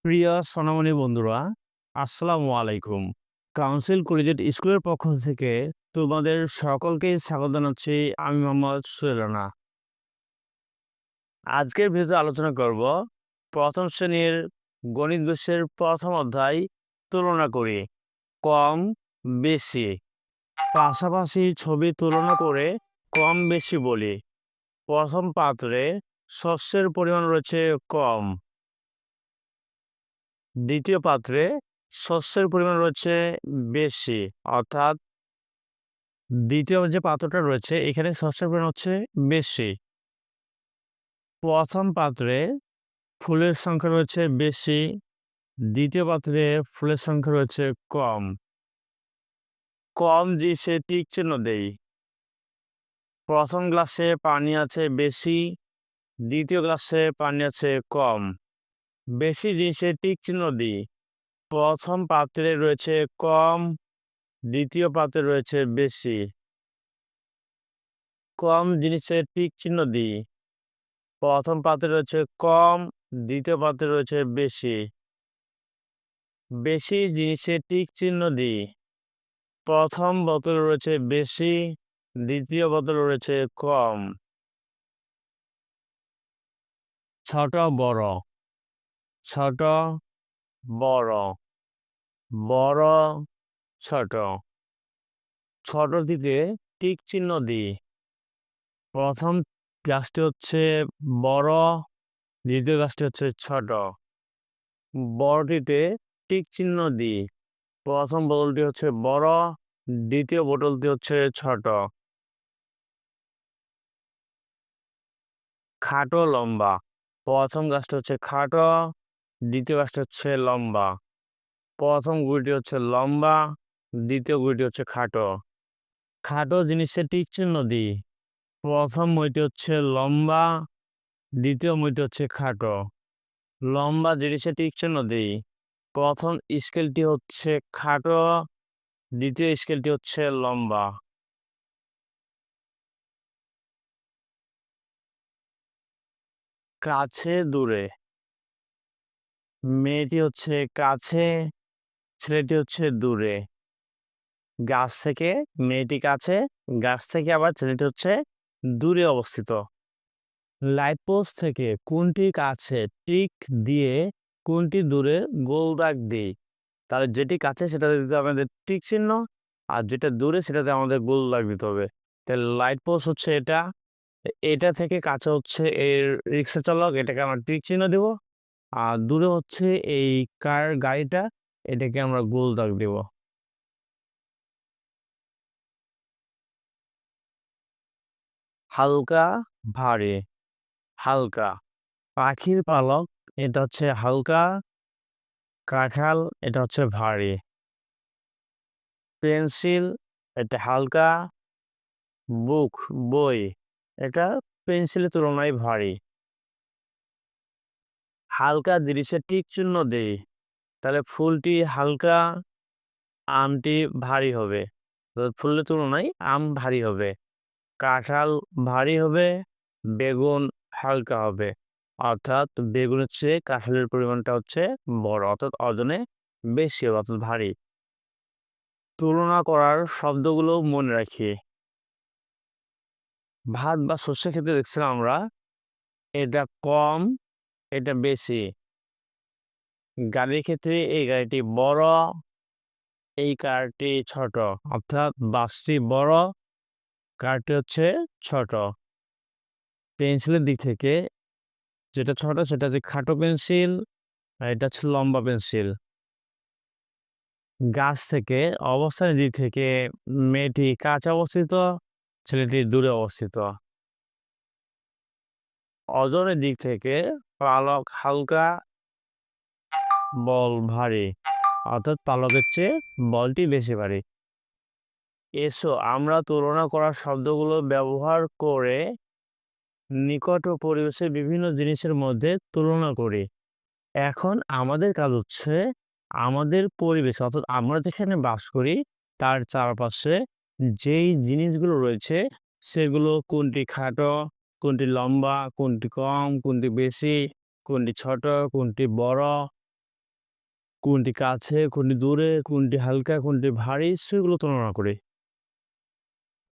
প্রিয় সোনামণি বন্ধুরা, আসসালামু আলাইকুম। কাউন্সিল কলেজিয়েট স্কুলের পক্ষ থেকে তোমাদের সকলকে স্বাগত জানাচ্ছি। আমি মোহাম্মদ সোহেল রানা। আজকের ভিডিওতে আলোচনা করব প্রথম শ্রেণীর গণিত বিষয়ের প্রথম অধ্যায় তুলনা করি। কম বেশি, পাশাপাশি ছবি তুলনা করে কম বেশি বলি। প্রথম পাত্রে শস্যের পরিমাণ রয়েছে কম, দ্বিতীয় পাত্রে শস্যের পরিমাণ রয়েছে বেশি, অর্থাৎ দ্বিতীয় যে পাত্রটা রয়েছে এখানে শস্যের পরিমাণ হচ্ছে বেশি। প্রথম পাত্রে ফুলের সংখ্যা রয়েছে বেশি, দ্বিতীয় পাত্রে ফুলের সংখ্যা রয়েছে কম। কম জিনিসে টিক চিহ্ন দেই। প্রথম গ্লাসে পানি আছে বেশি, দ্বিতীয় গ্লাসে পানি আছে কম। বেশি জিনিসে টিক চিহ্ন দিই। প্রথম পাত্রে রয়েছে কম, দ্বিতীয় পাত্রে রয়েছে বেশি। কম জিনিসে টিক চিহ্ন দিই। প্রথম পাত্রে রয়েছে কম, দ্বিতীয় পাত্রে রয়েছে বেশি। বেশি জিনিসে টিক চিহ্ন দিই। প্রথম বোতলে রয়েছে বেশি, দ্বিতীয় বোতলে রয়েছে কম। ছোট বড়, ছোট বড়, বড় ছোট। ছোট দিকে টিক চিহ্ন দিই। প্রথম গাছটি হচ্ছে বড়, দ্বিতীয় গাছটি হচ্ছে ছোট। বড়টিতে টিক চিহ্ন দিই। প্রথম বোতলটি হচ্ছে বড়, দ্বিতীয় বোতলটি হচ্ছে ছোট। খাটো লম্বা, প্রথম গাছটা হচ্ছে খাটো, দ্বিতীয় গাছটা হচ্ছে লম্বা। প্রথম গুড়িটি হচ্ছে লম্বা, দ্বিতীয় গুড়িটি হচ্ছে খাটো। খাটো জিনিসে টিক চিহ্ন দিই। প্রথম মইটি হচ্ছে লম্বা, দ্বিতীয় মইটি হচ্ছে খাটো। লম্বা জিনিসে টিক চিহ্ন দিই। প্রথম স্কেলটি হচ্ছে খাটো, দ্বিতীয় স্কেলটি হচ্ছে লম্বা। কাছে দূরে, মেয়েটি হচ্ছে কাছে, ছেলেটি হচ্ছে দূরে। গাছ থেকে মেয়েটি কাছে, গাছ থেকে আবার ছেলেটি হচ্ছে দূরে অবস্থিত। লাইট পোস্ট থেকে কোনটি কাছে টিক দিয়ে কোনটি দূরে গোল দাগ দিই। তাহলে যেটি কাছে সেটাতে দিতে হবে আমাদের টিক চিহ্ন, আর যেটা দূরে সেটাতে আমাদের গোল দাগ দিতে হবে। তাহলে লাইট পোস্ট হচ্ছে এটা, এটা থেকে কাছে হচ্ছে এর রিক্সা চালক, এটাকে আমরা টিক চিহ্ন দেব। আর দূরে হচ্ছে এই কার গাড়িটা, এটাকে আমরা গোল দাগ দেব। হালকা ভারী, হালকা। পাখির পালক এটা হচ্ছে হালকা, কাঁঠাল এটা হচ্ছে ভারী। পেন্সিল এটা হালকা, বুক বই এটা পেন্সিলের তুলনায় ভারী। হালকা জিনিসে টিক চিহ্ন দেই। তাহলে ফুলটি হালকা, আমটি ভারী হবে। তো ফুলের তুলনায় আম ভারী হবে। কাঁঠাল ভারী হবে, বেগুন হালকা হবে। অর্থাৎ বেগুনের চেয়ে কাঁঠালের পরিমাণটা হচ্ছে বড়, অর্থাৎ ওজনে বেশি হবে, অর্থাৎ ভারী। তুলনা করার শব্দগুলো মনে রাখি। ভাত বা শস্যের ক্ষেত্রে দেখছিলাম আমরা এটা কম, এটা বেশি। গাড়ির ক্ষেত্রে এই গাড়িটি বড়, এই কারটি ছোট, অর্থাৎ বাসটি বড়, কারটি হচ্ছে ছোট। পেন্সিলের দিক থেকে যেটা ছোট সেটা হচ্ছে খাটো পেন্সিল, আর এটা হচ্ছে লম্বা পেন্সিল। গাছ থেকে অবস্থানের দিক থেকে মেয়েটি কাছে অবস্থিত, ছেলেটি দূরে অবস্থিত। ওজনের দিক থেকে পালক হালকা, বল ভারী, অর্থাৎ পালকের চেয়ে বলটি বেশি ভারী। এসো আমরা তুলনা করা শব্দগুলো ব্যবহার করে নিকট ও পরিবেশের বিভিন্ন জিনিসের মধ্যে তুলনা করি। এখন আমাদের কাজ হচ্ছে আমাদের পরিবেশ, অর্থাৎ আমরা যেখানে বাস করি তার চারপাশে যেই জিনিসগুলো রয়েছে সেগুলো কোনটি খাটো, কোনটি লম্বা, কোনটি কম, কোনটি বেশি, কোনটি ছোট, কোনটি বড়, কোনটি কাছে, কোনটি দূরে, কোনটি হালকা, কোনটি ভারী সেগুলো তুলনা করি।